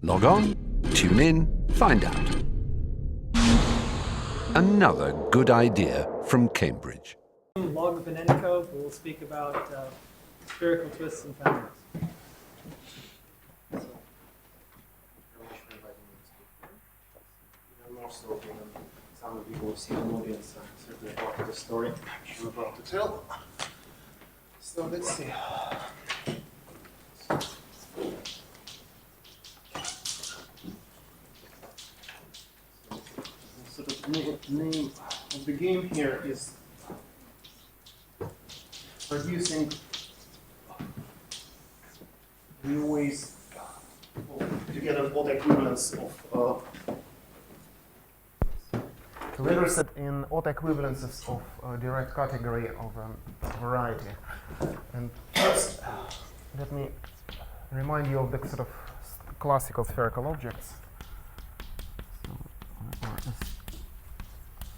Log on, tune in, find out. Another good idea from Cambridge. Log of an N-code, we'll speak about spherical twists and founders. More so than some people who see the movie, it's certainly part of the story I'm about to tell. So let's see. So the name of the game here is producing new ways to get an odd equivalence of we're interested in odd equivalences of a direct category of a variety. And first, let me remind you of the sort of classical spherical objects.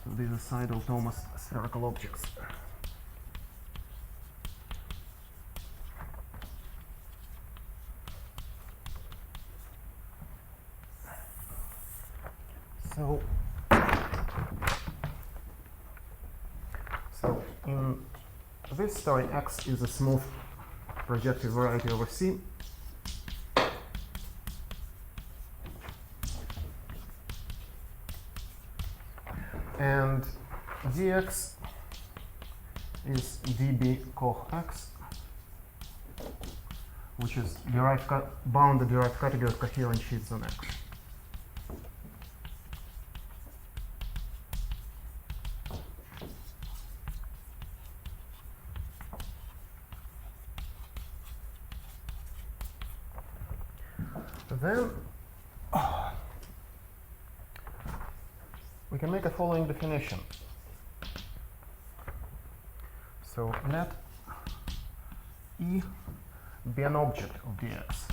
So these are Seidel-Thomas spherical objects. So in this story, X is a smooth projective variety over C. And dx is dB coh X, which is bounded derived category of coherent sheets on X. Then we can make a following definition. So let E be an object of dx.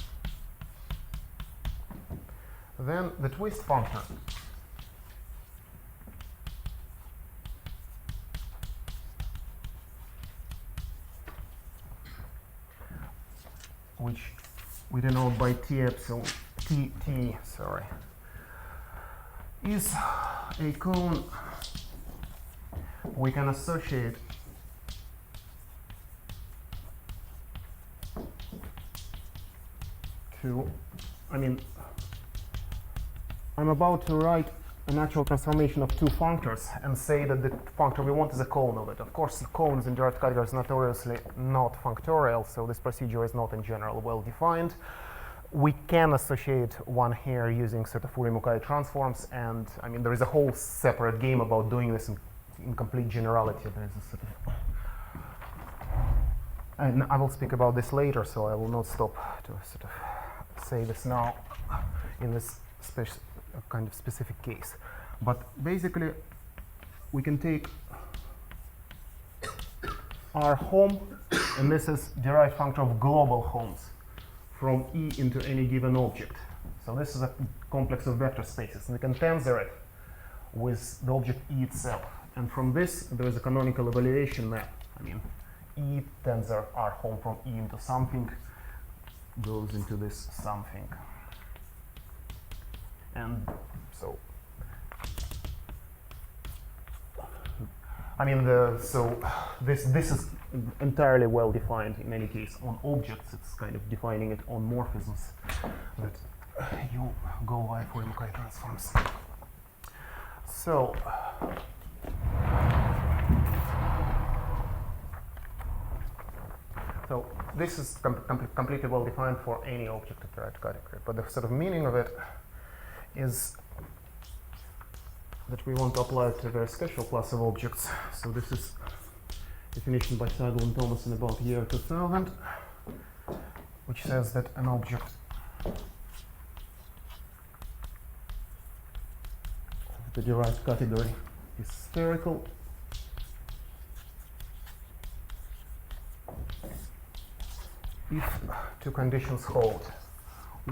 Then the twist function which we denote by T epsilon T, sorry, is a cone we can associate to, I'm about to write a natural transformation of two functors and say that the functor we want is a cone of it. Of course, the cones in derived categories are notoriously not functorial, so this procedure is not in general well defined. We can associate one here using sort of Fourier-Mukai transforms, and there is a whole separate game about doing this in complete generality. There is a sort of, and I will speak about this later, so I will not stop to sort of say this now in this kind of specific case. But basically, we can take our home, and this is derived function of global homes from E into any given object. So this is a complex of vector spaces, and we can tensor it with the object E itself. And from this, there is a canonical evaluation map. E tensor R home from E into something goes into this something. And so, this is entirely well defined in any case on objects. It's kind of defining it on morphisms that you go via Fourier-Mukai transforms. So this is completely well defined for any object of derived category. But the sort of meaning of it is that we want to apply it to a very special class of objects. So this is definition by Seidel and Thomas in about year 2000, which says that an object of the derived category is spherical if two conditions hold.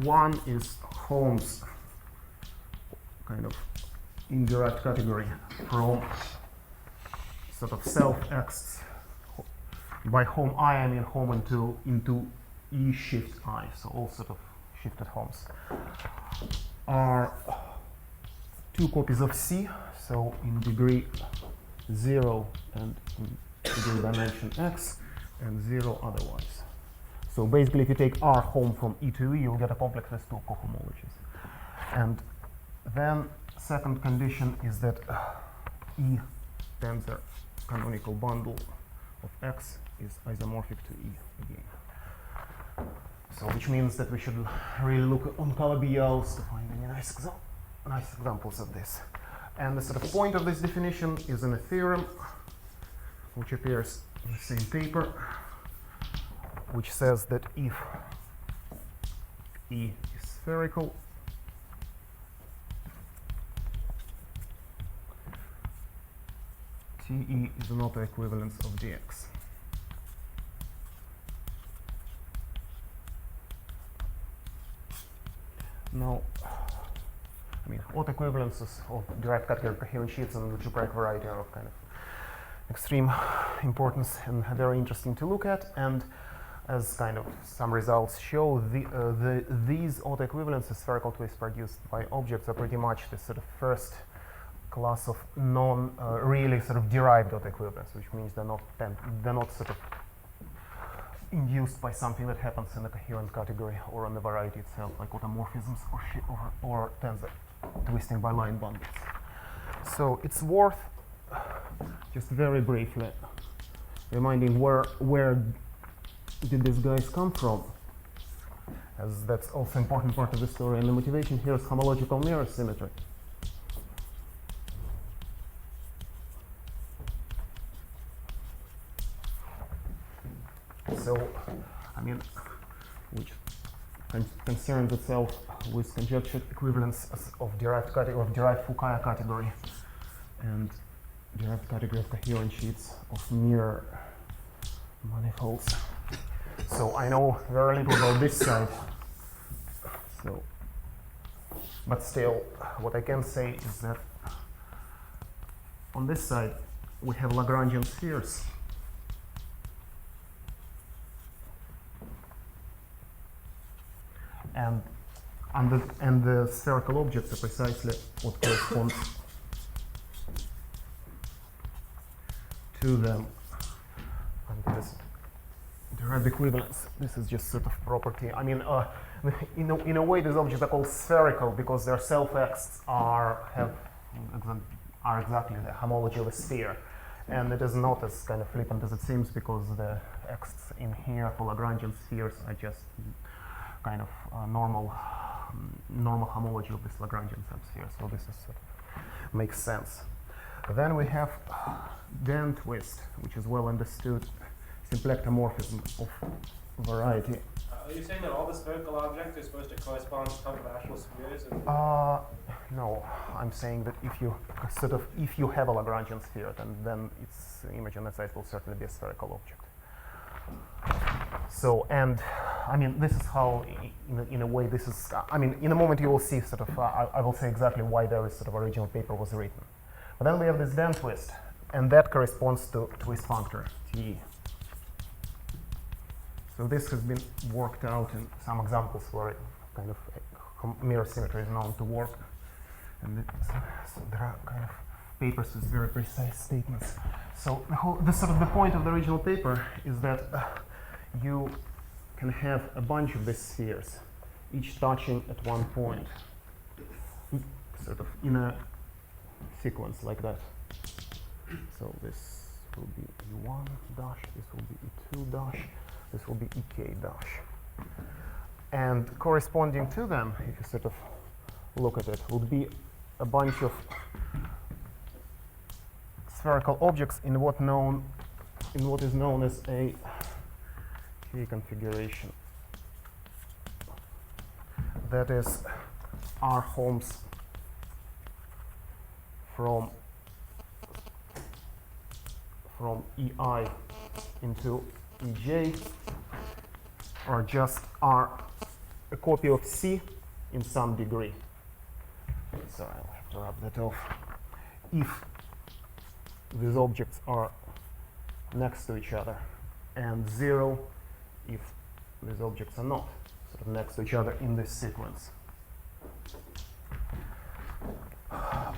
One is Holmes kind of indirect category from sort of self X. By home I mean home into E shift I, so all sort of shifted homes, are two copies of C, so in degree 0 and in degree dimension x, and 0 otherwise. So basically, if you take R home from E to E, you'll get a complex with two cohomologies. And then second condition is that E tensor canonical bundle of X is isomorphic to E again. So which means that we should really look on color BLs to find any nice examples of this. And the sort of point of this definition is in a theorem which appears in the same paper, which says that if E is spherical, TE is an autoequivalence of dx. Now, I mean, autoequivalences of derived category coherent sheets and algebraic variety are of kind of extreme importance and very interesting to look at. And as kind of some results show, these autoequivalences, spherical twists produced by objects, are pretty much the sort of first class of really sort of derived autoequivalence, which means they're not sort of induced by something that happens in the coherent category or on the variety itself, like automorphisms or tensor twisting by line bundles. So it's worth just very briefly reminding where did these guys come from, as that's also an important part of the story. And the motivation here is homological mirror symmetry. So, I mean, which concerns itself with conjectured equivalence of derived category, of derived Fukaya category, and derived category of coherent sheets of mirror manifolds. So I know very little about this side. So, but still, what I can say is that on this side we have Lagrangian spheres. And the spherical objects are precisely what corresponds to them. And this derived equivalence, this is just sort of property. I mean, in a way, these objects are called spherical because their self-X are exactly the homology of a sphere. And it is not as kind of flippant as it seems, because the X in here for Lagrangian spheres are just kind of normal homology of this Lagrangian subsphere. So this is makes sense. Then we have Dan twist, which is well understood symplectomorphism of variety. Are you saying that all the spherical objects are supposed to correspond to controversial spheres? No, I'm saying that if you have a Lagrangian sphere, then its image on that side will certainly be a spherical object. So, and I mean, this is how, in a way, this is. I mean, in a moment you will see sort of. I will say exactly why this sort of original paper was written. But then we have this Dan twist, and that corresponds to twist functor T. So this has been worked out in some examples where kind of mirror symmetry is known to work, and so there are kind of papers with very precise statements. So the point of the original paper is that you can have a bunch of these spheres, each touching at one point, sort of in a sequence like that. So this will be E1 dash, this will be E2 dash, this will be EK dash. And corresponding to them, if you sort of look at it, would be a bunch of spherical objects in what is known as a K configuration. That is R homes from EI into EJ are just are a copy of C in some degree. So I'll have to rub that off. If these objects are next to each other, and 0 if these objects are not. So sort of next to each other in this sequence.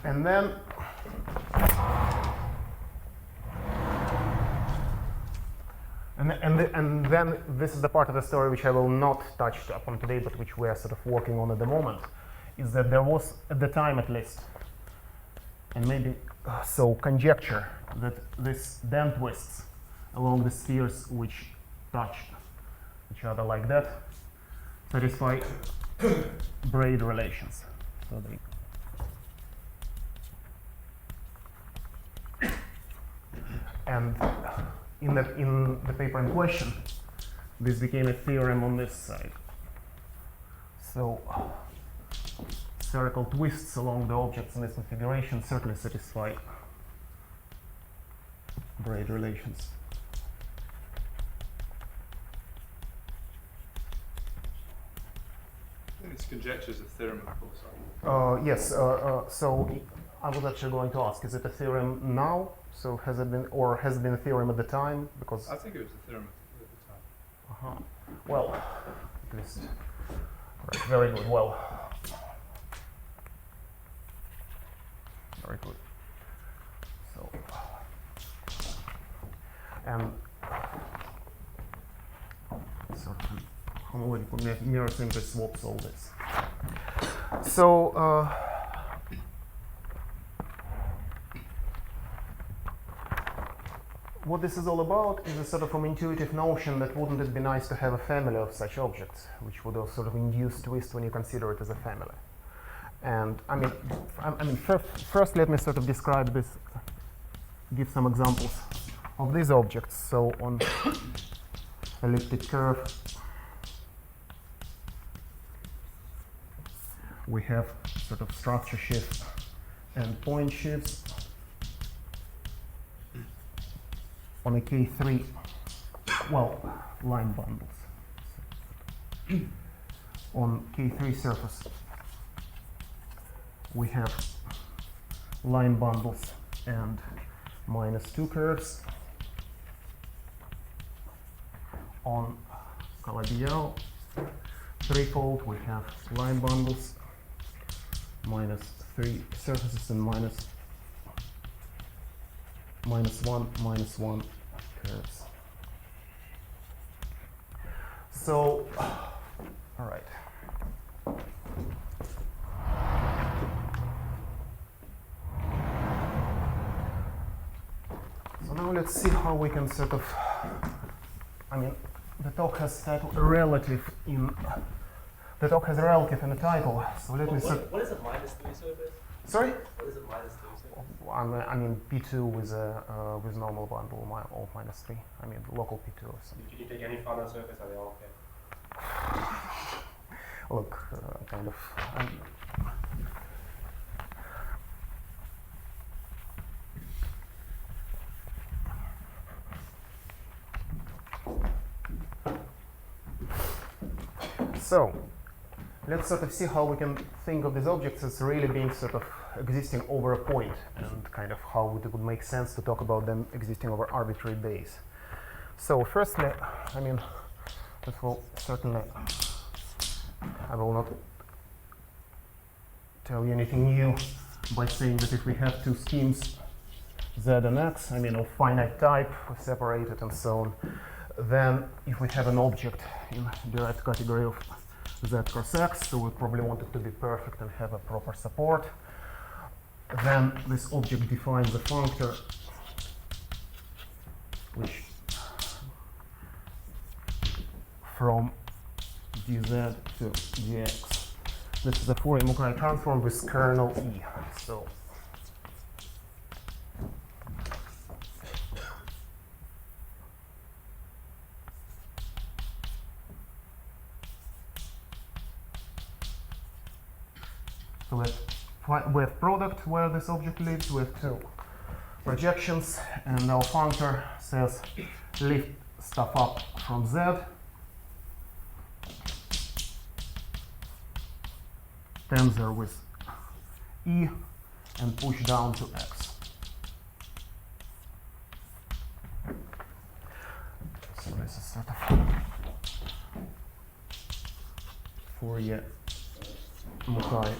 And then and then this is the part of the story which I will not touch upon today, but which we are sort of working on at the moment, is that there was, at the time at least, and maybe so conjecture that this then twists along the spheres which touch each other like that satisfy braid relations. So they and in the paper in question, this became a theorem on this side. So spherical twists along the objects in this configuration certainly satisfy braid relations. I think it's conjectures of theorem, of course. Yes, so I was actually going to ask, is it a theorem now? So has it been, or has it been a theorem at the time? Because I think it was a theorem at the time. well, at least, right, very good. Well, very good. So, and sort of homological mirror symmetry swaps all this. So. What this is all about is a sort of an intuitive notion that wouldn't it be nice to have a family of such objects, which would also sort of induce twist when you consider it as a family. And I mean, first let me sort of describe this, give some examples of these objects. So on elliptic curve, we have sort of structure shifts and point shifts. On a K3, well, line bundles. On K3 surface, we have line bundles and -2 curves. On Calabi-Yau threefold, we have line bundles, -3 surfaces, and -1, -1 curves. So, all right. So now let's see how we can sort of, I mean, the talk has title relative in, the talk has relative in the title. So let me sort. What is a -3 surface? Sorry? What is a -3 surface? I mean P2 with normal bundle or -3. I mean local P2 or something. Did you take any fun on surface? Are they all okay? Look, kind of. So let's sort of see how we can think of these objects as really being sort of existing over a point, and kind of how it would make sense to talk about them existing over arbitrary base. So firstly, I mean, this will certainly, I will not tell you anything new by saying that if we have two schemes, Z and X, I mean of finite type, separated and so on, then if we have an object in the right category of Z cross X, so we probably want it to be perfect and have a proper support, then this object defines a functor which from dz to dx. This is a Fourier-Mukai transform with kernel E. So we have product where this object lives with two projections, and our functor says lift stuff up from Z, tensor with E, and push down to X. So this is sort of Fourier Mukai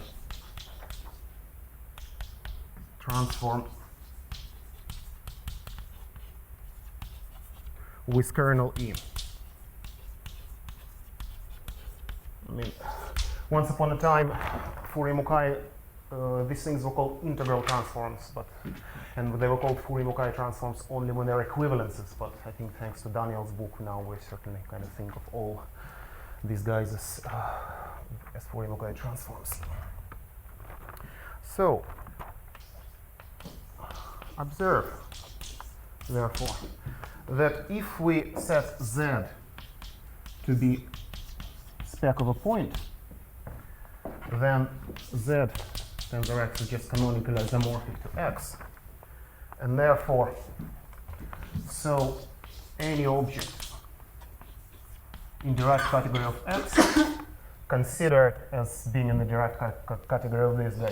transform with kernel E. I mean, once upon a time, Fourier Mukai, these things were called integral transforms, and they were called Fourier Mukai transforms only when they're equivalences. But I think thanks to Daniel's book, now we certainly kind of think of all these guys as Fourier Mukai transforms. So, observe, therefore, that if we set Z to be spec of a point, then Z tensor X is just canonically isomorphic to X. And therefore, so any object in direct category of X considered as being in the direct category of this guy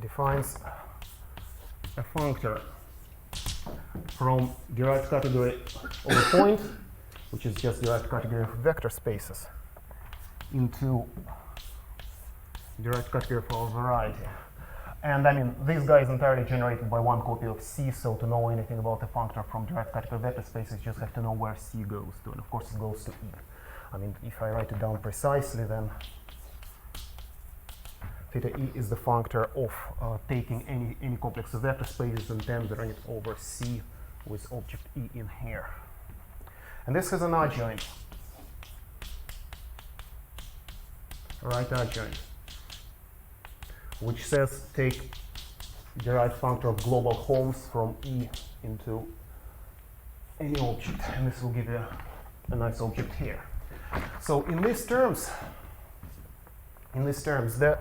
defines a functor from direct category of a point, which is just direct category of vector spaces, into direct category for a variety. And I mean, this guy is entirely generated by one copy of C, so to know anything about a functor from direct category vector spaces, you just have to know where C goes to, and of course it goes to E. I mean, if I write it down precisely, then theta E is the functor of taking any complex of vector spaces and tendering it over C with object E in here. And this has an adjoint, right adjoint, which says take derived functor of global homes from E into any object, and this will give you a nice object here. So in these terms, the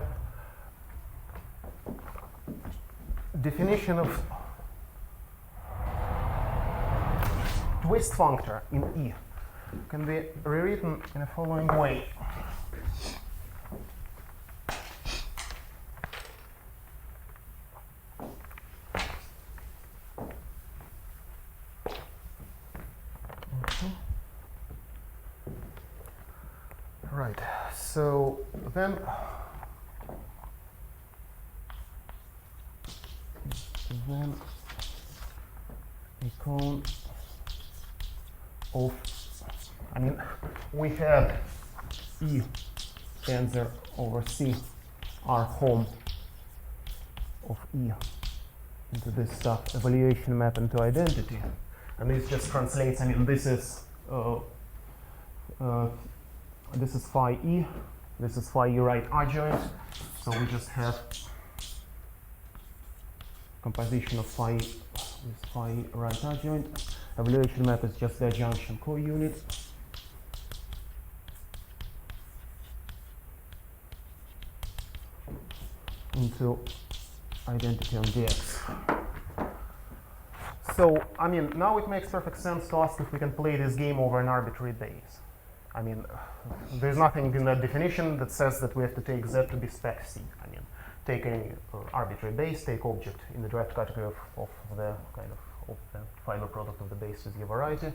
definition of twist functor in E can be rewritten in the following way. Right, so then a cone of, I mean, we have E tensor over C are home of E into this stuff, evaluation map into identity. And this just translates, I mean, this is phi E, this is phi E right adjoint, so we just have composition of phi with phi E right adjoint. Evaluation map is just the adjunction co-unit. Into identity on dx. So, I mean, now it makes perfect sense to ask if we can play this game over an arbitrary base. I mean, there's nothing in that definition that says that we have to take Z to be spec C. I mean, take any arbitrary base, take object in the direct category of the kind of the fiber product of the base with the variety,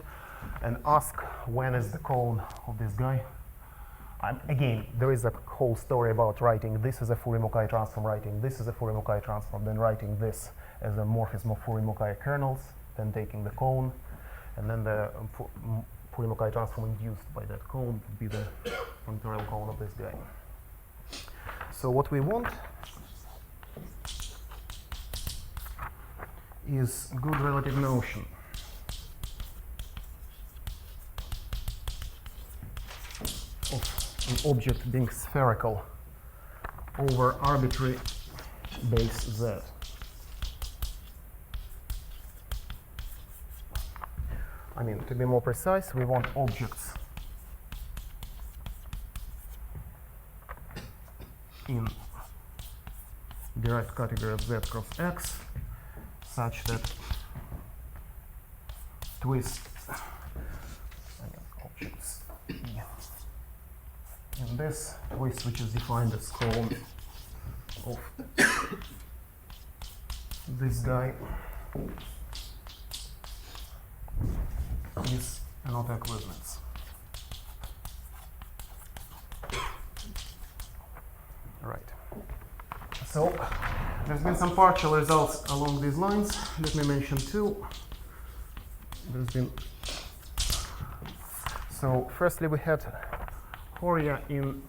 and ask when is the cone of this guy. Again, there is a whole story about writing this as a Fourier Mukai transform, writing this as a Fourier Mukai transform, then writing this as a morphism of Fourier Mukai kernels, then taking the cone, and then the Fourier Mukai transform induced by that cone would be the functorial cone of this guy. So what we want is good relative notion of an object being spherical over arbitrary base Z. I mean, to be more precise, we want objects in direct category of Z cross X such that twist objects in this twist, which is defined as cone of this guy is an autoequivalence. Right. So there's been some partial results along these lines. Let me mention two. There's been so firstly we had Horia in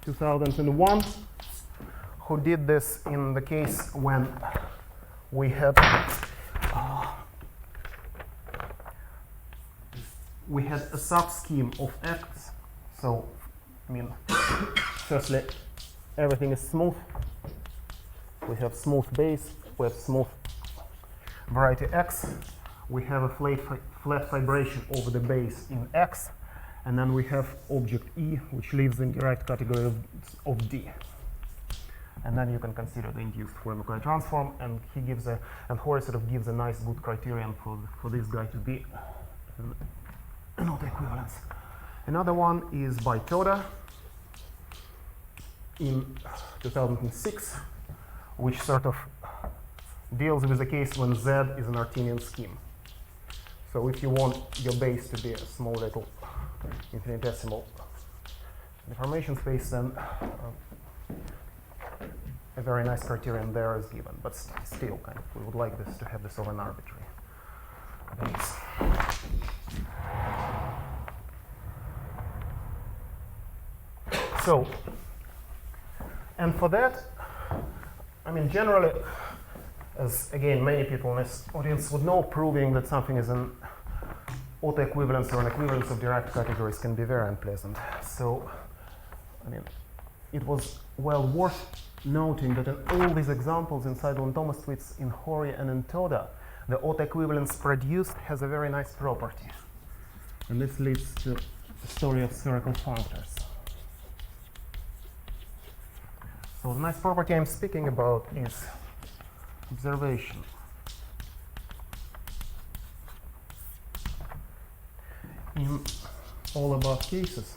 2001, who did this in the case when we had a subscheme of X. So, I mean, firstly, everything is smooth. We have smooth base, we have smooth variety X. We have a flat fibration over the base in X. And then we have object E, which lives in the right category of D. And then you can consider the induced Fourier-Mackay transform, and he gives a, and Horia sort of gives a nice good criterion for this guy to be an autoequivalence. Another one is by Toda in 2006, which sort of deals with the case when Z is an Artinian scheme. So if you want your base to be a small little infinitesimal deformation space, then a very nice criterion there is given, but still, kind of, we would like this to have this of an arbitrary base. So, and for that, I mean, generally, as again, many people in this audience would know, proving that something is an autoequivalence or an equivalence of derived categories can be very unpleasant. So, I mean, it was well worth noting that in all these examples in Seidel and Thomas-Twitz, in Horia and in Toda, the autoequivalence produced has a very nice property. And this leads to the story of spherical functors. So the nice property I'm speaking about is observation. In all above cases,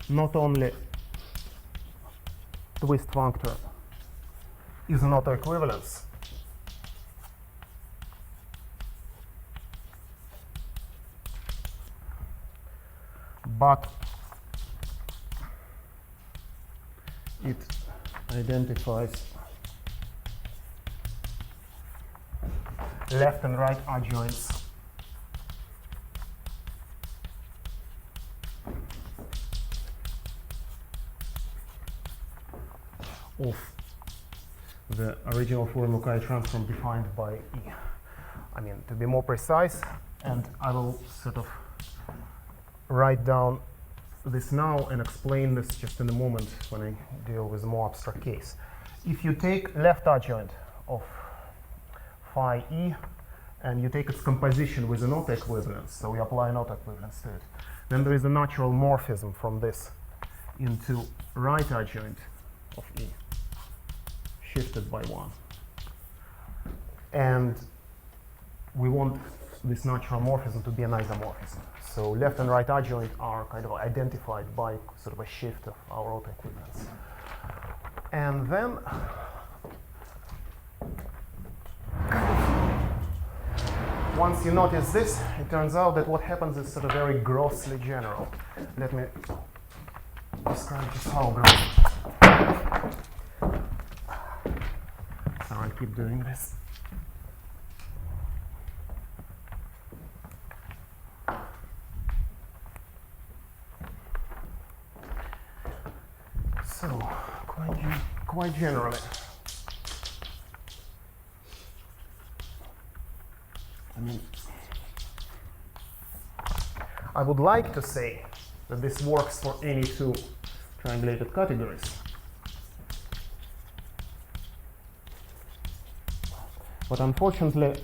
not only twist functor is an autoequivalence, but it identifies left and right adjoints of the original Fourier-Mackay transform defined by E. I mean, to be more precise, and I will sort of write down this now and explain this just in a moment when I deal with a more abstract case. If you take left adjoint of phi E and you take its composition with an autoequivalence, so we apply an autoequivalence to it, then there is a natural morphism from this into right adjoint of E, shifted by 1. And we want this natural morphism to be an isomorphism. So left and right adjoint are kind of identified by sort of a shift of our autoequivalence. And then once you notice this, it turns out that what happens is sort of very grossly general. Let me describe just how gross. So I'll keep doing this. So, quite generally, I mean, I would like to say that this works for any two triangulated categories. But unfortunately,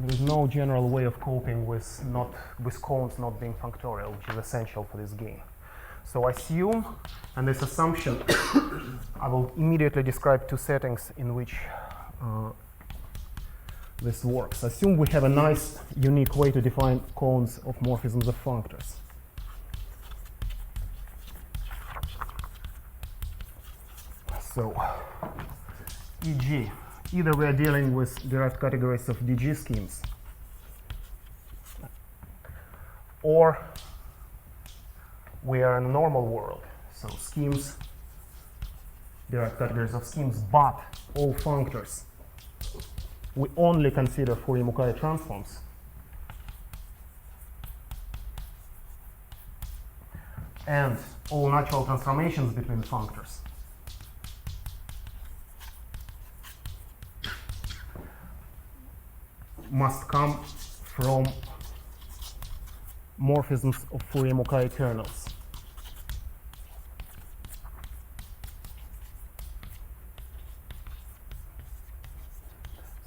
there is no general way of coping with cones not being functorial, which is essential for this game. So I assume, and this assumption, I will immediately describe two settings in which this works. Assume we have a nice, unique way to define cones of morphisms of functors. So, e.g., either we are dealing with derived categories of DG schemes, or we are in a normal world. So schemes, derived categories of schemes, but all functors. We only consider Fourier-Mukai transforms. And all natural transformations between functors. Must come from morphisms of Fourier-Mukai kernels.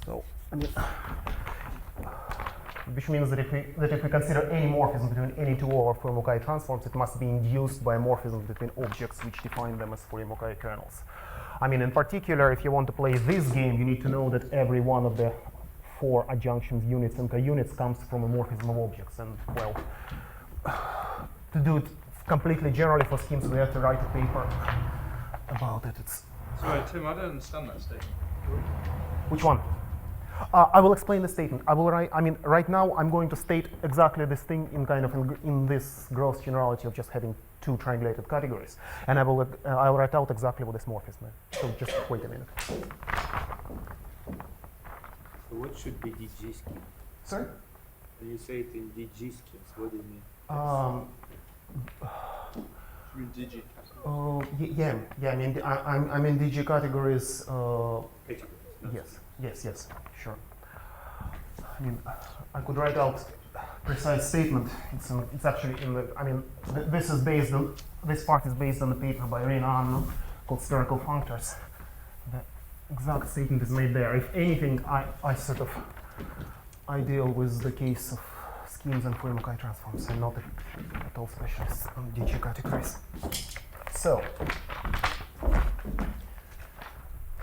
So, which means that if we consider any morphism between any two over Fourier-Mukai transforms, it must be induced by morphisms between objects which define them as Fourier-Mukai kernels. I mean, in particular, if you want to play this game, you need to know that every one of the 4 adjunctions, units, and co-units comes from a morphism of objects. And, well, to do it completely generally for schemes, we have to write a paper about it. Sorry, Tim, I don't understand that statement. Which one? I will explain the statement. I will write. I mean, right now I'm going to state exactly this thing in kind of in this gross generality of just having 2 triangulated categories, and I'll write out exactly what this morphism is. So just wait a minute. So what should be DG scheme? Sorry? When you say it in DG schemes, what do you mean? You mean digi category? Yeah. I mean, I'm in DG categories. Categories, Yes, sure. I mean, I could write out precise statement. It's actually in the. I mean, this part is based on the paper by Rina Anno called Spherical Functors. The exact statement is made there. If anything, I deal with the case of schemes and Fourier-Mukai transforms. I'm not at all specialist on DG categories. So,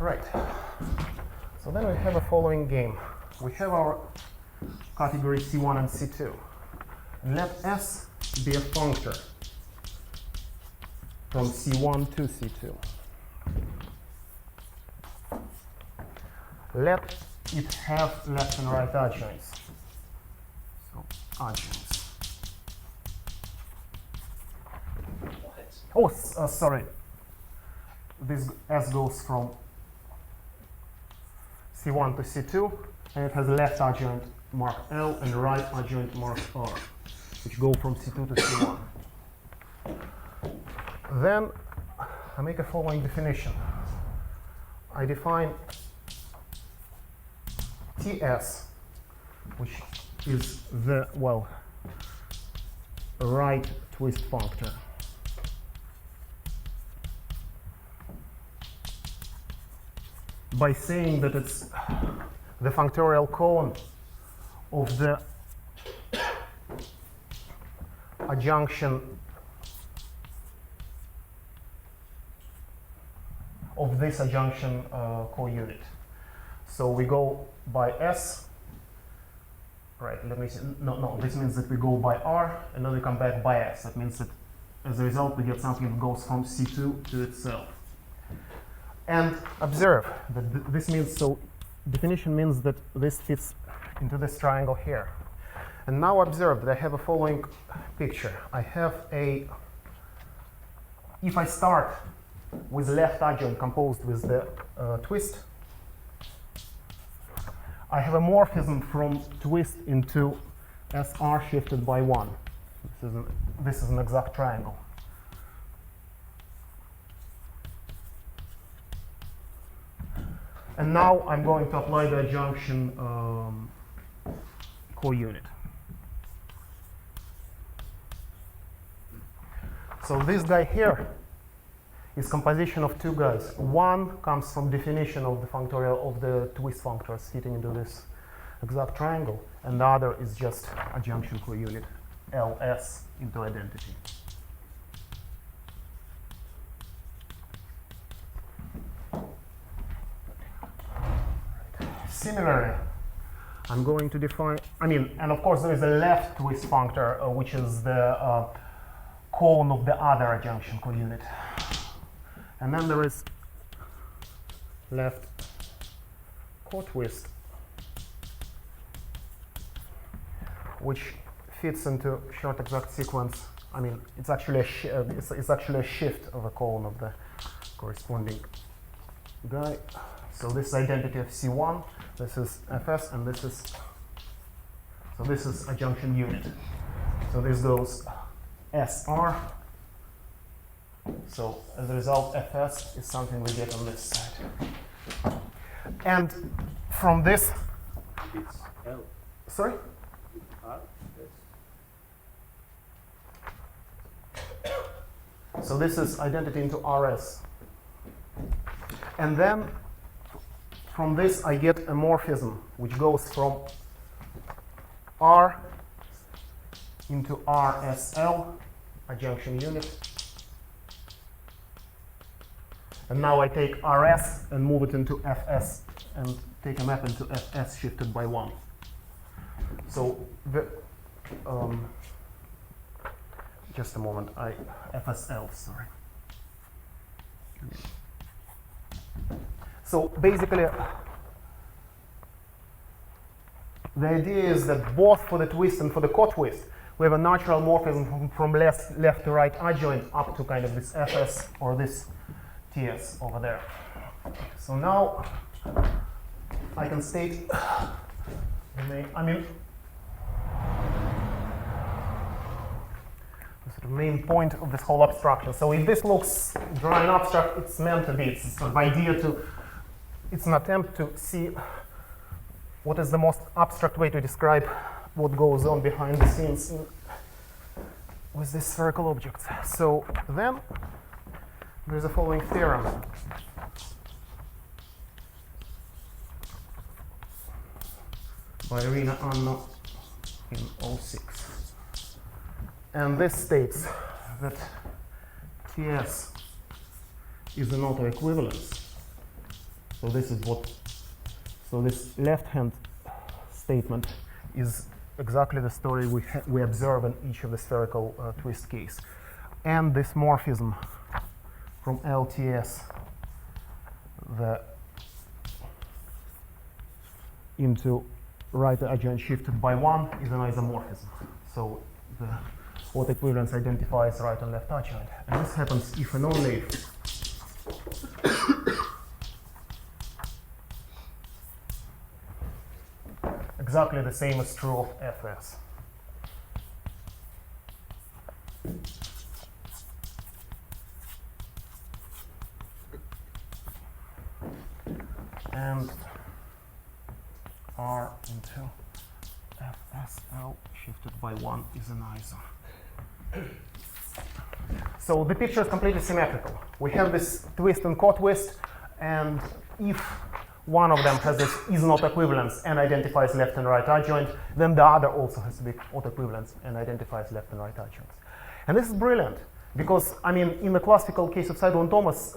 right. So then we have a following game. We have our category C1 and C2. Let S be a functor from C1 to C2. Let it have left and right adjoints. So, adjoints. Oh, sorry. This S goes from C1 to C2, and it has left adjoint marked L and right adjoint marked R, which go from C2 to C1. Then I make a following definition. I define TS, which is the, well, right twist functor. By saying that it's the functorial cone of the adjunction of this adjunction co-unit. So we go by S, right, let me see, no, this means that we go by R and then we come back by S. That means that as a result we get something that goes from C2 to itself. And observe that this means, so definition means that this fits into this triangle here. And now observe that I have a following picture. I have a, if I start with left adjoint composed with the twist, I have a morphism from twist into SR shifted by 1. This is an exact triangle. And now I'm going to apply the adjunction co-unit. So this guy here is composition of 2 guys. One comes from definition of the functorial of the twist functors fitting into this exact triangle, and the other is just adjunction co-unit LS into identity. Similarly, I'm going to define, and of course there is a left twist functor, which is the cone of the other adjunction co-unit. And then there is left co-twist which fits into short exact sequence. I mean, it's actually it's actually a shift of a cone of the corresponding guy. So this is identity of C1, this is Fs, and this is a junction unit. So this goes SR. So as a result, Fs is something we get on this side. And from this, It's L. sorry? R. Yes. So this is identity into RS. And then from this I get a morphism which goes from R into RSL, a junction unit. And now I take RS and move it into FS and take a map into FS shifted by 1. So the just a moment, FSL, sorry. So basically, the idea is that both for the twist and for the co-twist, we have a natural morphism from left to right adjoint up to kind of this Fs or this Ts over there. So now I can state the main, I mean, the sort of main point of this whole abstraction. So if this looks dry and abstract, it's meant to be. It's sort of idea to, it's an attempt to see what is the most abstract way to describe what goes on behind the scenes with this spherical object. So then there's the following theorem. By Irina Anno in 06. And this states that Ts is an autoequivalence. So this is what, so this left-hand statement is exactly the story we observe in each of the spherical twist case. And this morphism from LTS into right adjoint shifted by 1 is an isomorphism. So the autoequivalence identifies right and left adjoint. And this happens if and only if exactly the same is true of Fs. And R into FSL shifted by 1 is an iso. So the picture is completely symmetrical. We have this twist and co-twist, and if one of them has this is not equivalence and identifies left and right adjoint, then the other also has to be autoequivalence and identifies left and right adjoints. And this is brilliant because, I mean, in the classical case of Seidel and Thomas,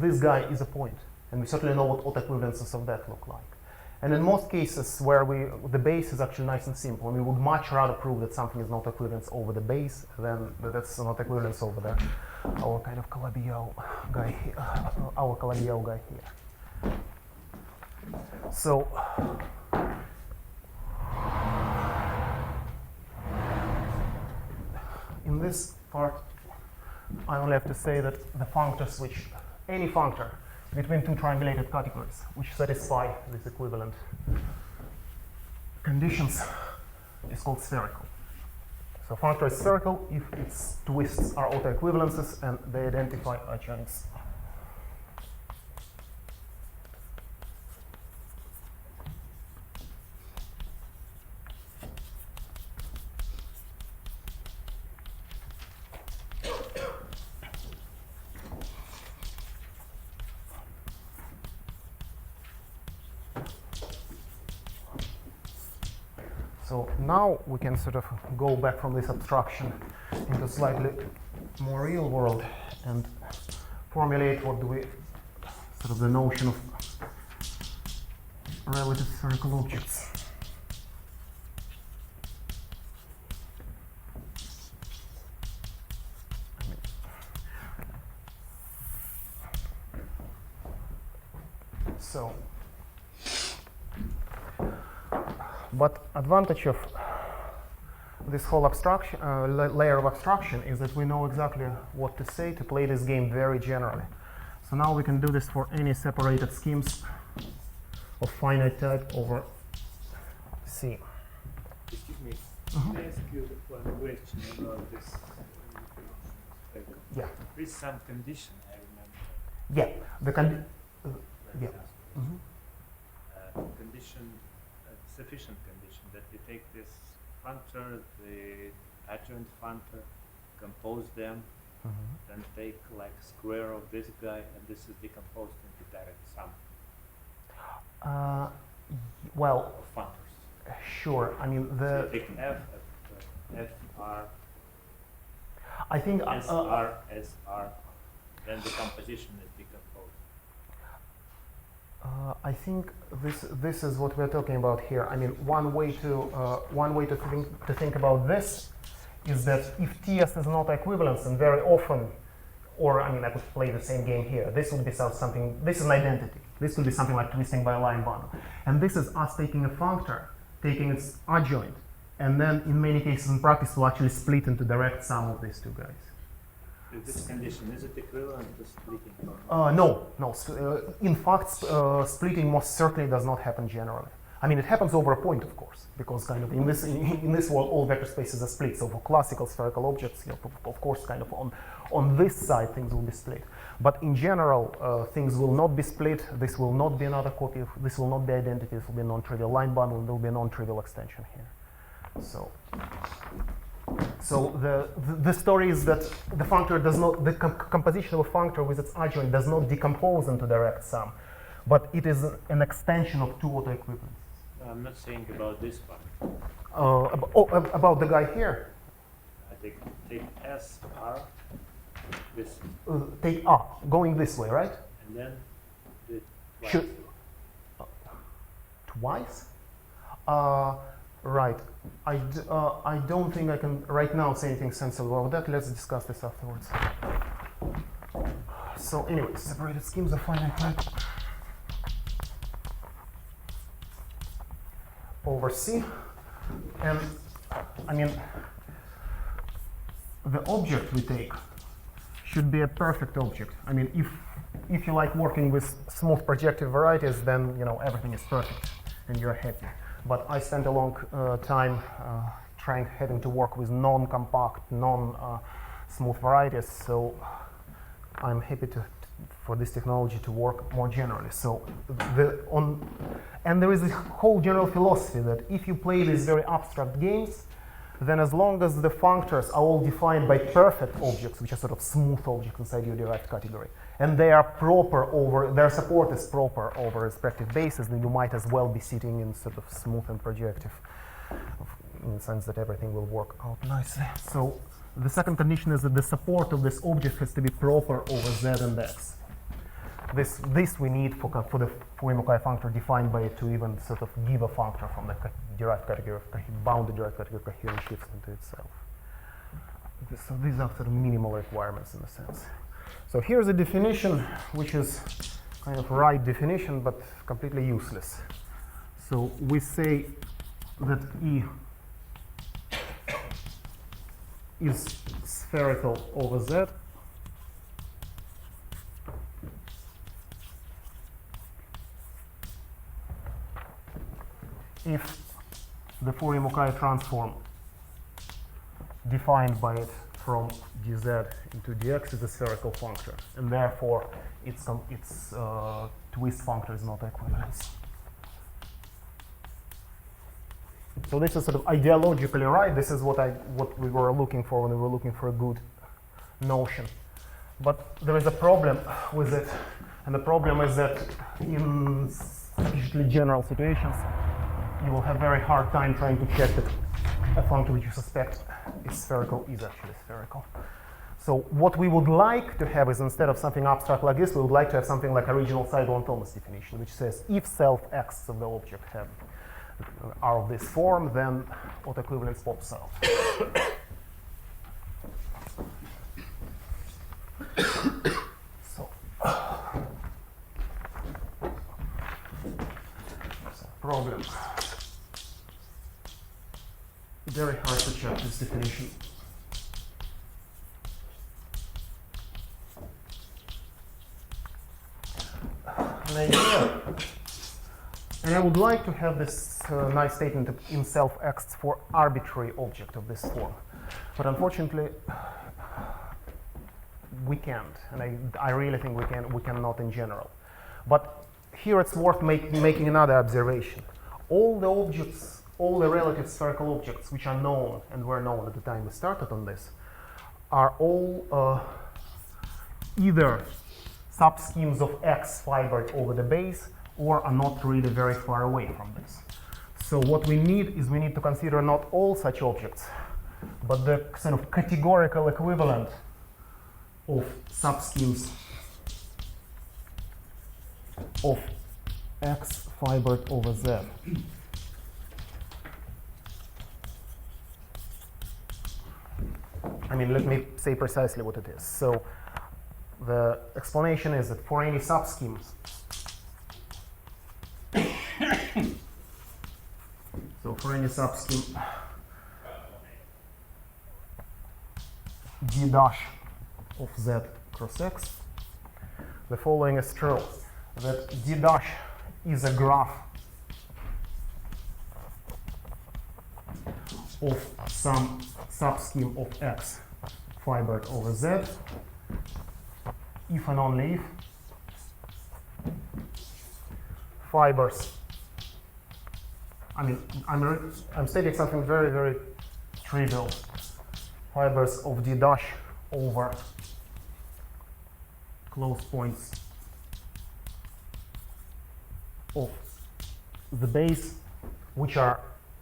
this guy is a point, and we certainly know what autoequivalences of that look like. And in most cases where the base is actually nice and simple, and we would much rather prove that something is not equivalence over the base than that that's not equivalence over our kind of Calabi-Yau guy, our Calabi-Yau guy here. So in this part, I only have to say that the functors which, any functor between two triangulated categories which satisfy these equivalent conditions is called spherical. So functor is spherical if its twists are autoequivalences and they identify adjoints. So now we can sort of go back from this abstraction into slightly more real world and formulate what do we, sort of the notion of relative spherical objects. So But advantage of this whole abstraction, layer of abstraction is that we know exactly what to say to play this game very generally. So now we can do this for any separated schemes of finite type over C. Excuse me. Can I ask you one question about this? Yeah. With some condition, I remember. Yeah. The yeah. Condition, sufficient condition that we take this functor, the adjoint functor, compose them, then take like square of this guy, and this is decomposed into direct sum Well, of functors. sure. I mean, So you take f, r, I think s, r, s, r, then the composition is decomposed. I think this is what we're talking about here. I mean, one way to think about this is that if TS is not equivalence, and very often, or I mean, I could play the same game here. This would be something. This is an identity. This would be something like twisting by a line bundle, and this is us taking a functor, taking its adjoint, and then in many cases in practice we'll actually split into direct sum of these two guys. With this condition, is it equivalent to splitting? No. In fact, splitting most certainly does not happen generally. I mean, it happens over a point, of course, because kind of in this world, all vector spaces are split. So for classical spherical objects, you know, of course, kind of on this side, things will be split. But in general, things will not be split. This will not be another copy. This will not be identity. This will be a non-trivial line bundle, and there will be a non-trivial extension here. So the story is that the functor does not, the composition of a functor with its adjoint does not decompose into direct sum, but it is an extension of two autoequivalents. I'm not saying about this one. About the guy here. I take S, R, this, Take going this way, right? and then the twice. Should twice? Right. I don't think I can right now say anything sensible about that. Let's discuss this afterwards. So anyway, separated schemes of finite type over C. And I mean, the object we take should be a perfect object. I mean, if you like working with smooth projective varieties, then you know everything is perfect and you're happy. But I spent a long time having to work with non-compact, non-smooth varieties. So I'm happy for this technology to work more generally. So and there is a whole general philosophy that if you play these very abstract games, then as long as the functors are all defined by perfect objects, which are sort of smooth objects inside your derived category, and they are proper over, their support is proper over respective bases, then you might as well be sitting in sort of smooth and projective, in the sense that everything will work out nicely. So the second condition is that the support of this object has to be proper over Z and X. This we need for the Fourier-Mukai functor defined by it to even sort of give a functor from the derived category of bounded derived category of coherent shifts into itself. So these are sort of minimal requirements in a sense. So here's a definition which is kind of right definition but completely useless. So we say that E is spherical over Z if the Fourier-Mukai transform defined by it from dz into dx is a spherical functor, and therefore its twist functor is not equivalence. So this is sort of ideologically right. This is what we were looking for when we were looking for a good notion. But there is a problem with it, and the problem is that in sufficiently general situations, you will have very hard time trying to check that a functor which you suspect is spherical is actually spherical. So what we would like to have is, instead of something abstract like this, we would like to have something like original Seidel-Thomas definition, which says if self x of the object are of this form, then autoequivalence pops out. So problem. very hard to check this definition. An idea. And I would like to have this nice statement in self X for arbitrary object of this form. But unfortunately, we can't. And I really think we cannot in general. But here it's worth making another observation. All the objects, all the relative spherical objects which are known and were known at the time we started on this, are all either subschemes of X fibered over the base, or are not really very far away from this. So what we need to consider not all such objects, but the kind of categorical equivalent of subschemes of X fibered over Z. I mean, let me say precisely what it is. So the explanation is that for any subschemes, so for any subscheme D dash of Z cross X, the following is true, that D dash is a graph of some subscheme of X fibered over Z, if and only if fibers, I mean, I'm stating something very, very trivial, fibers of D dash over close points of the base, which are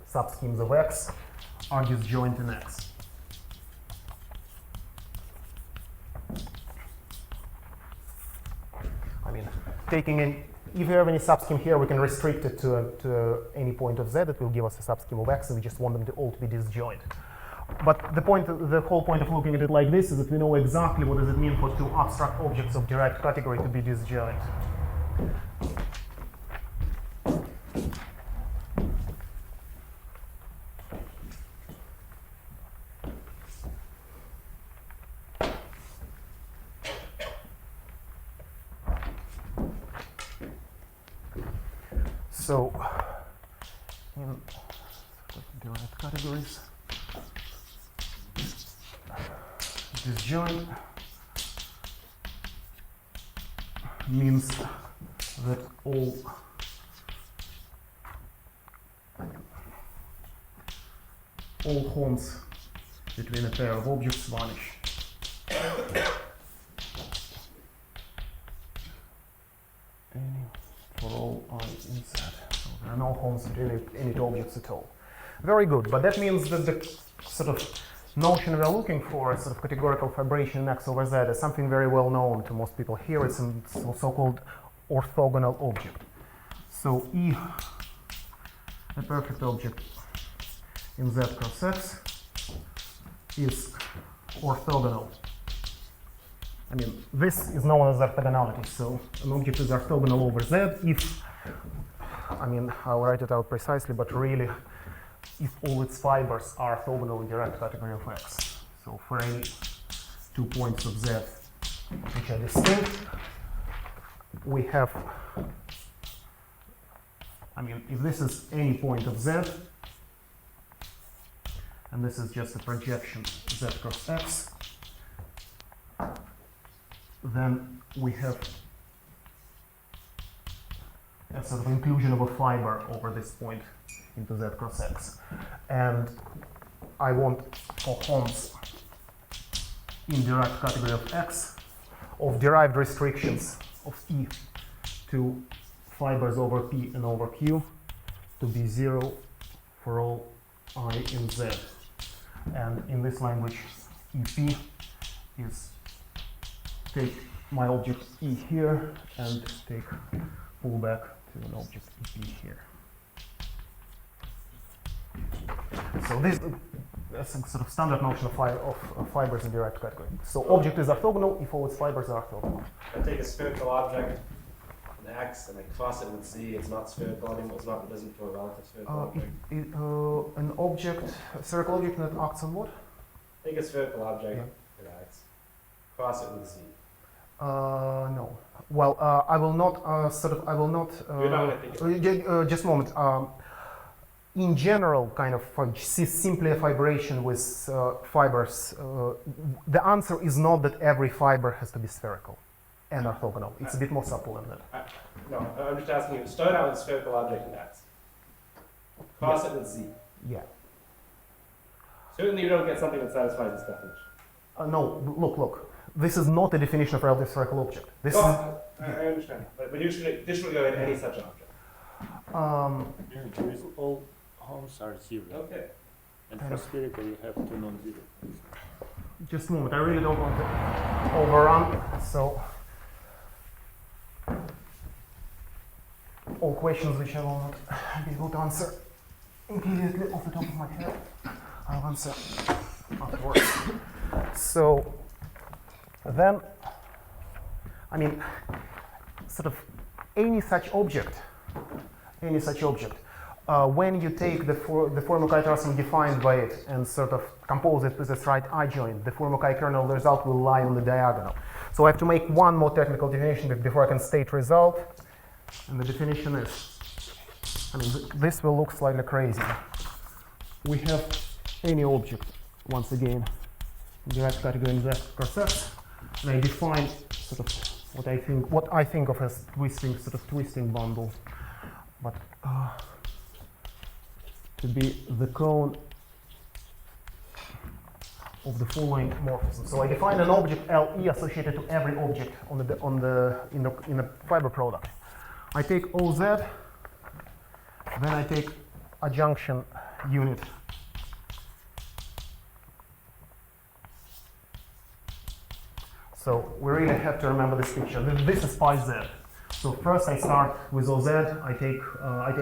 subschemes of X, are disjoint in X. I mean, taking in, if you have any subscheme here, we can restrict it to any point of Z. It will give us a subscheme of X, and we just want them to all to be disjoint. But the whole point of looking at it like this is that we know exactly what does it mean for two abstract objects of derived category to be disjoint. So, in derived categories, disjoint means that all horns between a pair of objects vanish. For all I in Z. So there are no horns between any two objects at all. Very good, but that means that the sort of notion we're looking for, a sort of categorical fibration in X over Z, is something very well known to most people here. It's a so-called orthogonal object. So E, a perfect object in Z cross X, is orthogonal. I mean, this is known as orthogonality. So an object is orthogonal over Z if, I mean, I'll write it out precisely, but really, if all its fibers are orthogonal in direct category of X. So for any 2 points of Z which are distinct, we have, I mean, if this is any point of Z, and this is just a projection Z cross X, then we have a sort of inclusion of a fiber over this point into Z cross X. And I want for horns in direct category of X of derived restrictions of E to fibers over P and over Q to be 0 for all I in Z. And in this language, EP is take my object E here and take pull back to an object EP here. So this is a sort of standard notion of fibers in direct category. So object is orthogonal if all its fibers are orthogonal. I take a spherical object an X and I cross it with Z, it's not spherical anymore. It doesn't become a relative spherical object. An object, a spherical object that acts on what? Take a spherical object, an X, cross it with Z. No. Well, I will not I will not. You're not gonna think Just a moment. In general, kind of simply a fibration with fibers, the answer is not that every fiber has to be spherical and orthogonal. It's a bit more subtle than that. No, I'm just asking you, start out with a spherical object in X. Cross it with Z. Yeah. Certainly you don't get something that satisfies this definition. No, look. This is not a definition of relative spherical object. This I understand. But you should disregard any such object. With all homes are zero. Okay. And for spherical you have two non-zero. Just a moment. I really don't want to overrun. So, all questions which I will not be able to answer immediately off the top of my head, I'll answer afterwards. So, then, I mean, sort of any such object, when you take the Fourier-Mackay transform defined by it and sort of compose it with its right adjoint, the Fourier-Mackay kernel result will lie on the diagonal. So I have to make one more technical definition before I can state result. And the definition is, I mean, this will look slightly crazy. We have any object, once again, direct category in Z cross X, and I define sort of what I think of as twisting bundle, but to be the cone of the following morphism. So I define an object LE associated to every object in the fiber product. I take OZ, then I take adjunction unit. So we really have to remember this picture. This is pi Z. So first I start with OZ. I take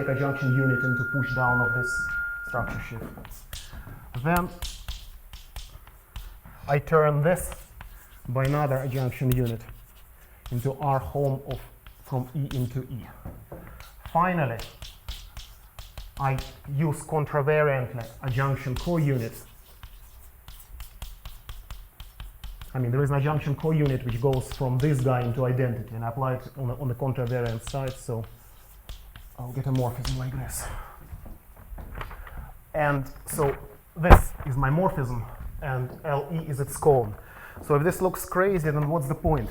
adjunction unit into push down of this structure shift. Then I turn this by another adjunction unit into R home of from E into E. Finally, I use contravariantly adjunction co-units. I mean, there is an adjunction co-unit which goes from this guy into identity, and I apply it on the contravariant side, so I'll get a morphism like this. And so this is my morphism, and LE is its cone. So if this looks crazy, then what's the point?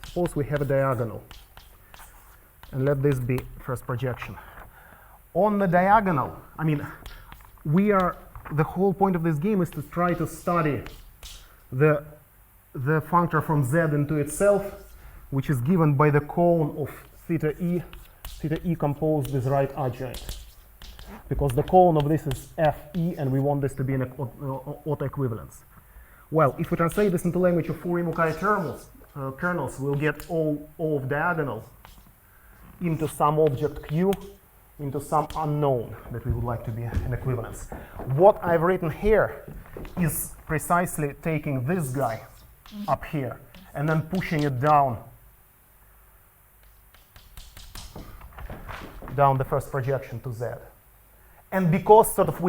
Suppose we have a diagonal, and let this be first projection. On the diagonal, I mean, the whole point of this game is to try to study the functor from Z into itself, which is given by the cone of theta E composed with right adjoint. Because the cone of this is Fe, and we want this to be an autoequivalence. Well, if we translate this into language of Fourier-Mackay kernels, we'll get O of diagonal into some object Q into some unknown that we would like to be an equivalence. What I've written here is precisely taking this guy up here and then pushing it down the first projection to Z. And because sort of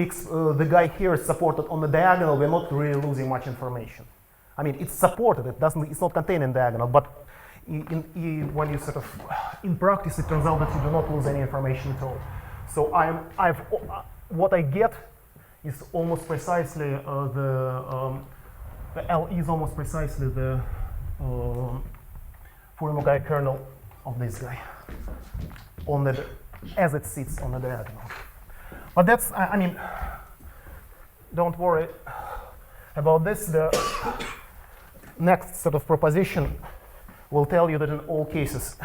the guy here is supported on the diagonal, we're not really losing much information. I mean, it's supported, it's not contained in diagonal, but when you sort of, in practice, it turns out that you do not lose any information at all. So what I get is almost precisely the L is almost precisely the Fourier-Mackay kernel of this guy as it sits on the diagonal. But that's, I mean, don't worry about this. The next sort of proposition will tell you that in all cases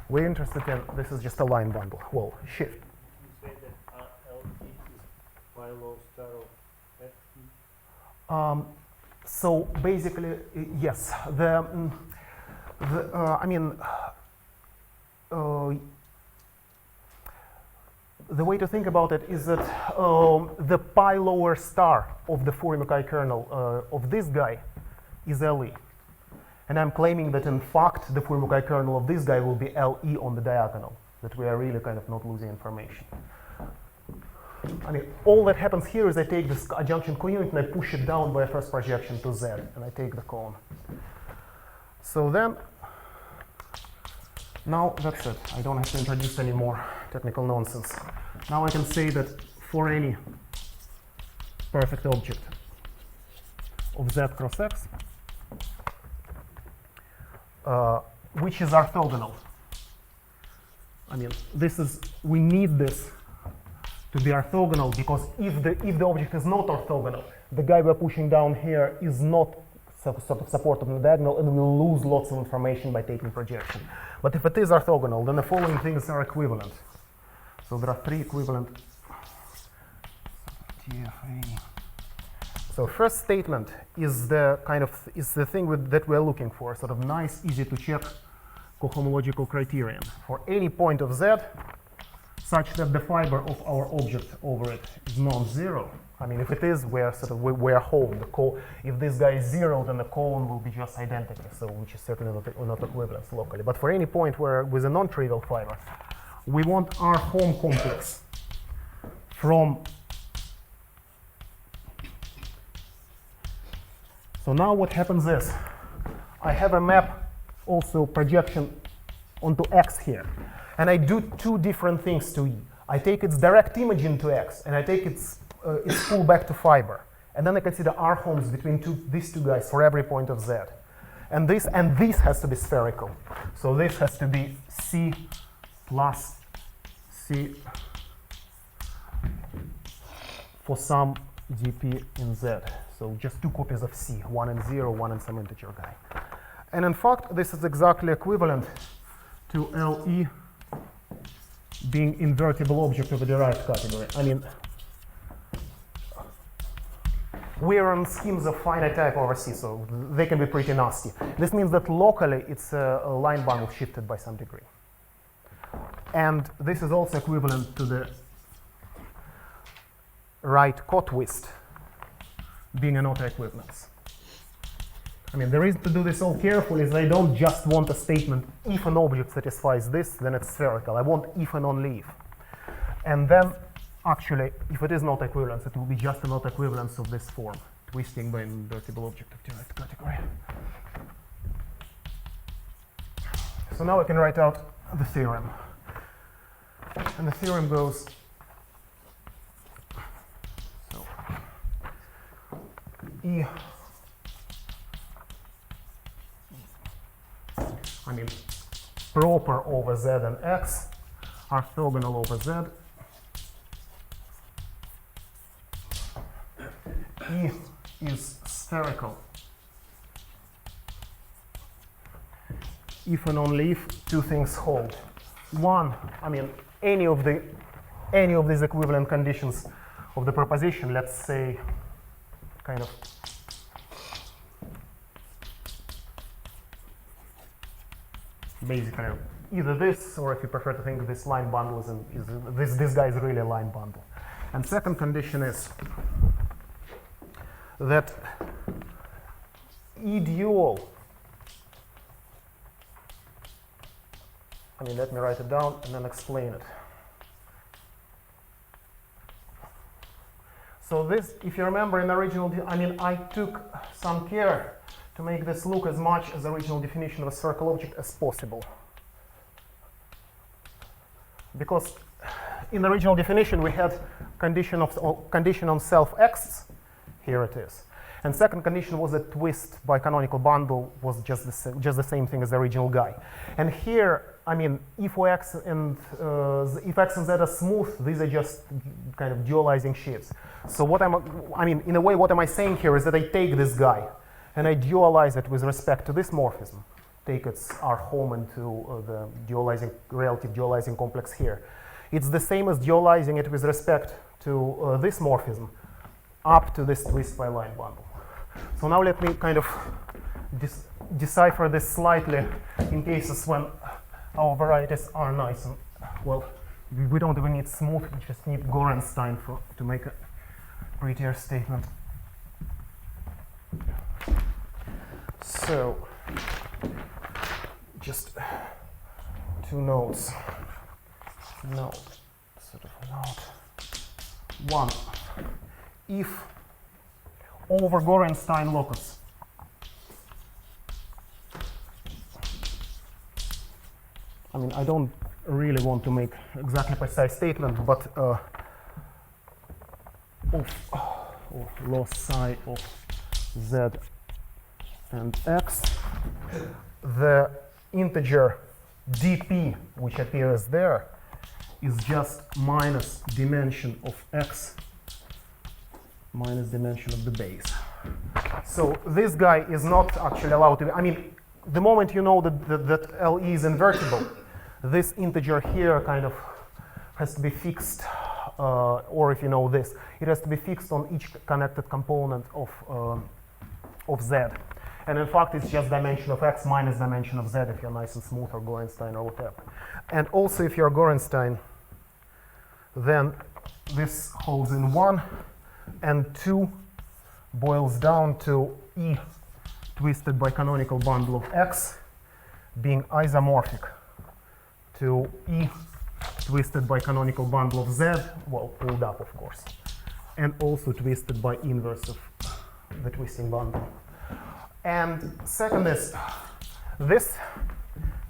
we're interested in, this is just a line bundle. Well, shift. You say that LT is Philo star of FT? So basically, yes. The way to think about it is that the pi lower star of the Fourier-Mackay kernel of this guy is LE. And I'm claiming that in fact the Fourier kernel of this guy will be LE on the diagonal, that we are really kind of not losing information. I mean, all that happens here is I take this adjunction counit and I push it down by a first projection to Z, and I take the cone. So then, now that's it. I don't have to introduce any more technical nonsense. Now I can say that for any perfect object of Z cross X, which is orthogonal. I mean, we need this to be orthogonal, because if the object is not orthogonal, the guy we're pushing down here is not sort of supported on the diagonal, and we'll lose lots of information by taking projection. But if it is orthogonal, then the following things are equivalent. So there are three equivalent TFA. So first statement is the thing that we're looking for, sort of nice, easy to check cohomological criterion for any point of Z such that the fiber of our object over it is non-zero. I mean, if it is, we're home. If this guy is zero, then the cone will be just identical, so which is certainly not equivalent locally. But for any point where with a non-trivial fiber, we want our home complex from. So now what happens is, I have a map, also projection onto X here. And I do two different things to E. I take its direct image into X, and I take its pull back to fiber. And then I consider R homes between these two guys for every point of Z. And this has to be spherical. So this has to be C plus C for some dp in Z. So just two copies of C, one in 0, one in some integer guy. And in fact, this is exactly equivalent to LE being invertible object of a derived category. I mean, we're on schemes of finite type over C, so they can be pretty nasty. This means that locally it's a line bundle shifted by some degree. And this is also equivalent to the right cotwist being an auto-equivalence. I mean, the reason to do this all carefully is I don't just want a statement, if an object satisfies this, then it's spherical. I want if and only if. And then, actually, if it is not equivalence, it will be just a not equivalence of this form, twisting by an invertible object of derived category. So now I can write out the theorem. And the theorem goes, so, E, I mean, proper over Z and X, orthogonal over Z. E is spherical if and only if two things hold. One, I mean, any of these equivalent conditions of the proposition, let's say, kind of basically either this, or if you prefer to think of this line bundle this guy is really a line bundle. And second condition is that E dual, I mean, let me write it down and then explain it. So this, if you remember in the original, I mean, I took some care to make this look as much as the original definition of a spherical object as possible. Because in the original definition we had condition on self X, here it is. And second condition was that twist by canonical bundle was just the same thing as the original guy. And here, I mean, if X and Z are smooth, these are just kind of dualizing sheets. So in a way, what am I saying here is that I take this guy and I dualize it with respect to this morphism. Take its R home into the relative dualizing complex here. It's the same as dualizing it with respect to this morphism up to this twist by line bundle. So now let me kind of decipher this slightly in cases when our varieties are nice and, well, we don't even need smooth, we just need Gorenstein to make a prettier statement. So just two notes. No, sort of note. One, if over Gorenstein locus I mean, I don't really want to make exactly precise statement, but of loci of z and x, the integer dp, which appears there, is just minus dimension of x minus dimension of the base. So this guy is not actually allowed to be, I mean, the moment you know that LE is invertible, this integer here kind of has to be fixed, or if you know this, it has to be fixed on each connected component of z. And in fact, it's just dimension of x minus dimension of z if you're nice and smooth, or Gorenstein, or whatever. And also, if you're Gorenstein, then this holds in 1, and 2 boils down to E twisted by canonical bundle of x being isomorphic to E twisted by canonical bundle of z, well, pulled up, of course, and also twisted by inverse of the twisting bundle. And second is, this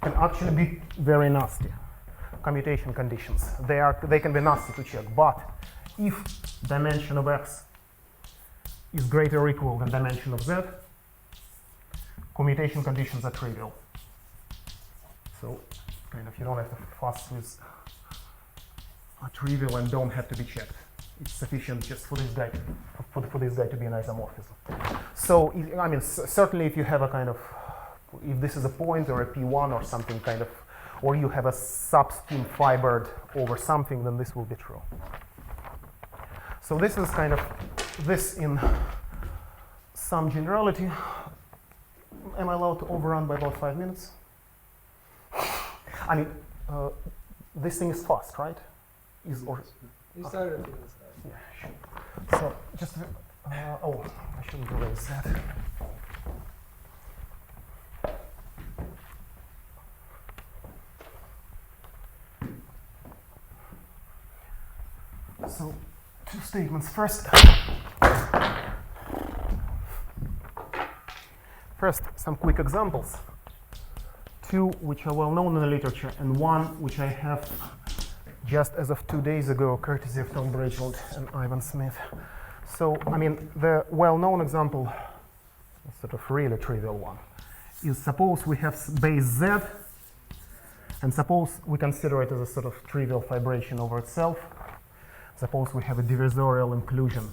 can actually be very nasty. Commutation conditions. They can be nasty to check, but if dimension of x is greater or equal than dimension of z, commutation conditions are trivial. So kind of you don't have to fuss with a trivial and don't have to be checked. It's sufficient just for this guy for this guy to be an isomorphism. So I mean, certainly if you have a kind of, if this is a point or a P1 or something kind of, or you have a subscheme fibered over something, then this will be true. So this is kind of this in some generality. Am I allowed to overrun by about 5 minutes? I mean, this thing is fast, right? Or You started a few minutes ago. yeah, sure. So just oh, I shouldn't erase that. So, two statements. First, some quick examples. Two which are well known in the literature, and one which I have just as of 2 days ago, courtesy of Tom Bridgeland and Ivan Smith. So, I mean, the well-known example, a sort of really trivial one, is suppose we have base Z, and suppose we consider it as a sort of trivial fibration over itself. Suppose we have a divisorial inclusion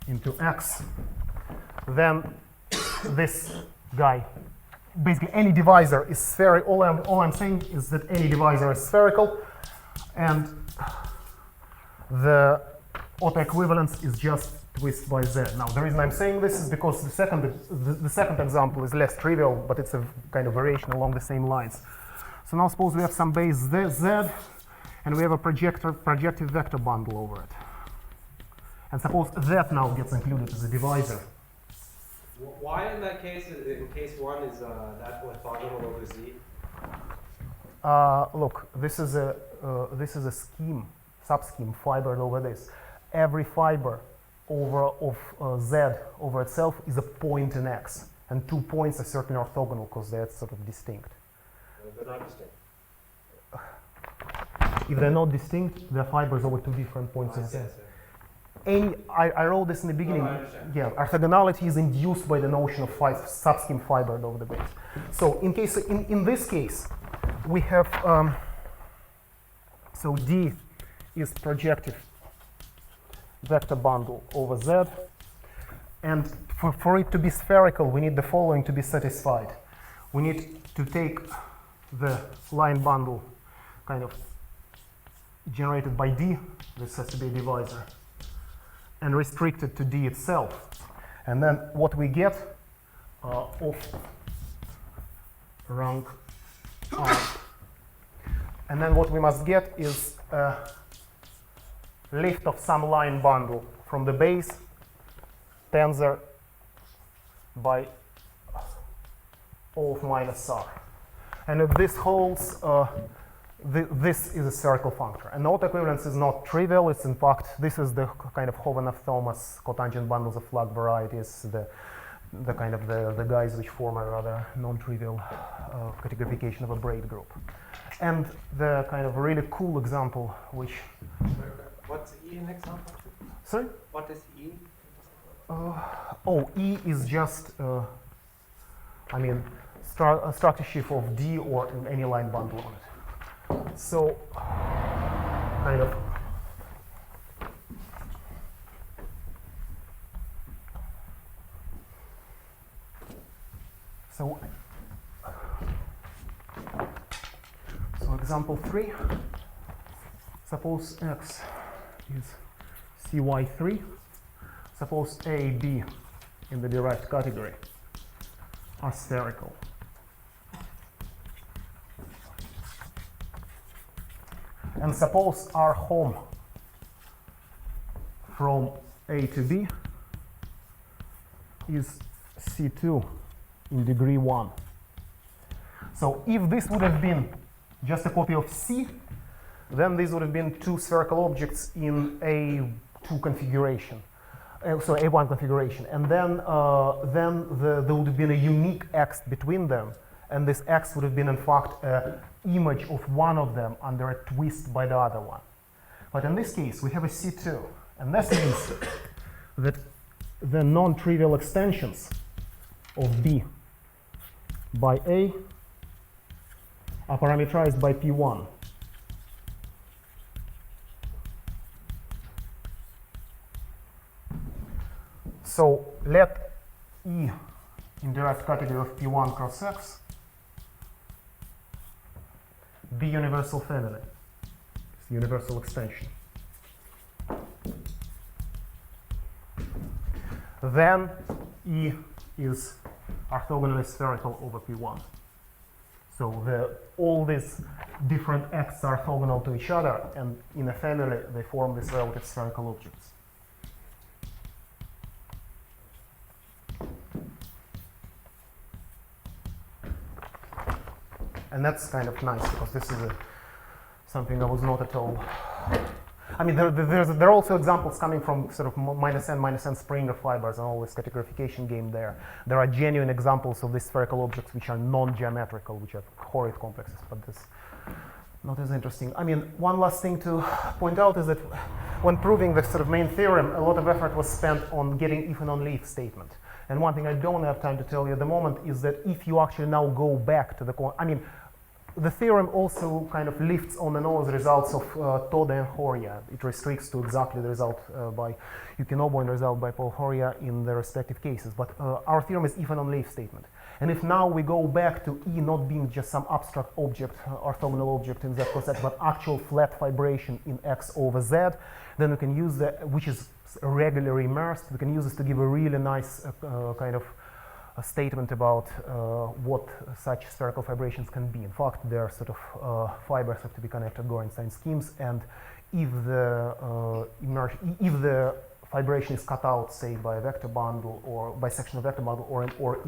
into X, then this guy, basically any divisor is spherical. All I'm saying is that any divisor is spherical, and the autoequivalence is just twist by Z. Now, the reason I'm saying this is because the second example is less trivial, but it's a kind of variation along the same lines. So now suppose we have some base Z, and we have a projective vector bundle over it. And suppose that now gets included as a divisor. Why in that case, in case 1, is that orthogonal over Z? Look, this is a scheme, subscheme fibered over this. Every fiber of Z over itself is a point in X, and 2 points are certainly orthogonal because they're sort of distinct. They're not distinct. If they're not distinct, they're fibers over 2 different points of Z. I wrote this in the beginning. No, I understand. Yeah, orthogonality is induced by the notion of subscheme fibered over the base. So in this case, we have so D is projective vector bundle over Z, and for it to be spherical, we need the following to be satisfied. We need to take the line bundle kind of generated by D, this has to be a divisor, and restrict it to D itself. And then what we get of rank R. And then what we must get is a lift of some line bundle from the base tensor by O of minus r. And if this holds, this is a spherical functor. And autoequivalence is not trivial. It's in fact, this is the kind of Hovhanov-Thomas cotangent bundles of Flag varieties, the kind of the guys which form a rather non-trivial categorification of a braid group. And the kind of really cool example, which... What's E an example? Sorry? What is E? E is just, I mean, a structure sheaf of D or any line bundle on it. So, kind of. So example 3, suppose X is CY3, suppose A, B in the derived category are spherical. And suppose our home from A to B is C2 in degree 1. So if this would have been just a copy of C, then these would have been two spherical objects in A2 configuration, so A1 configuration. And then, there would have been a unique X between them, and this X would have been in fact an image of one of them under a twist by the other one. But in this case, we have a C2, and this means that the non-trivial extensions of B by A are parameterized by P1. So let E in derived category of P1 cross X be universal family. It's universal extension. Then E is orthogonally spherical over P1. So all these different X are orthogonal to each other, and in a family they form these relative spherical objects. And that's kind of nice, because this is something I was not at all. I mean, there are also examples coming from sort of -n Springer fibers and all this categorification game there. There are genuine examples of these spherical objects which are non-geometrical, which are horrid complexes, but this not as interesting. I mean, one last thing to point out is that when proving the sort of main theorem, a lot of effort was spent on getting if and only if statement. And one thing I don't have time to tell you at the moment is that if you actually now go back to the the theorem also kind of lifts on and all the results of Tode and Horia. It restricts to exactly the result by Yukinobo and the result by Paul Horia in the respective cases. But our theorem is if and only if statement. And if now we go back to E not being just some abstract object, orthogonal object in Z coset, but actual flat fibration in X over Z, then we can use which is regularly immersed, we can use this to give a really nice kind of a statement about what such spherical fibrations can be. In fact, their sort of fibers have to be connected Gorenstein schemes, and if the fibration is cut out, say by a vector bundle or by section of vector bundle, or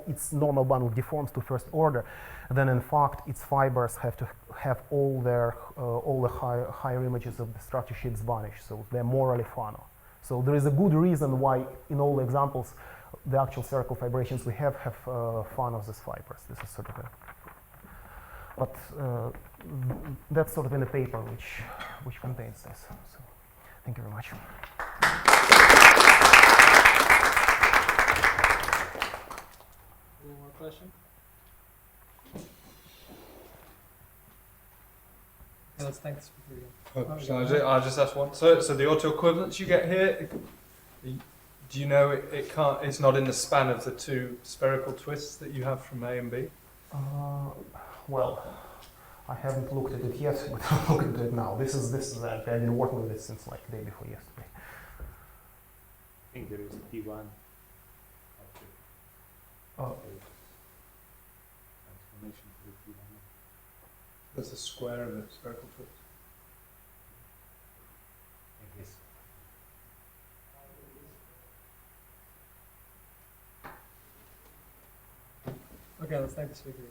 its normal bundle deforms to first order, then in fact its fibers have to have all the higher images of the structure sheets vanish, so they're morally Fano. So there is a good reason why in all the examples the actual spherical fibrations we have fun of these fibers. This is sort of but that's sort of in the paper which contains this. So thank you very much. Any more questions? Okay, let's thank the speaker again. So I'll just ask one. So the autoequivalence you get here, do you know it's not in the span of the two spherical twists that you have from A and B? Well, I haven't looked at it yet, but I'll look into it now. This is I've been working with it since like the day before yesterday. I think there is P1. Transformation for the P1. That's a square of a spherical twist. I guess. Okay, let's take this figure.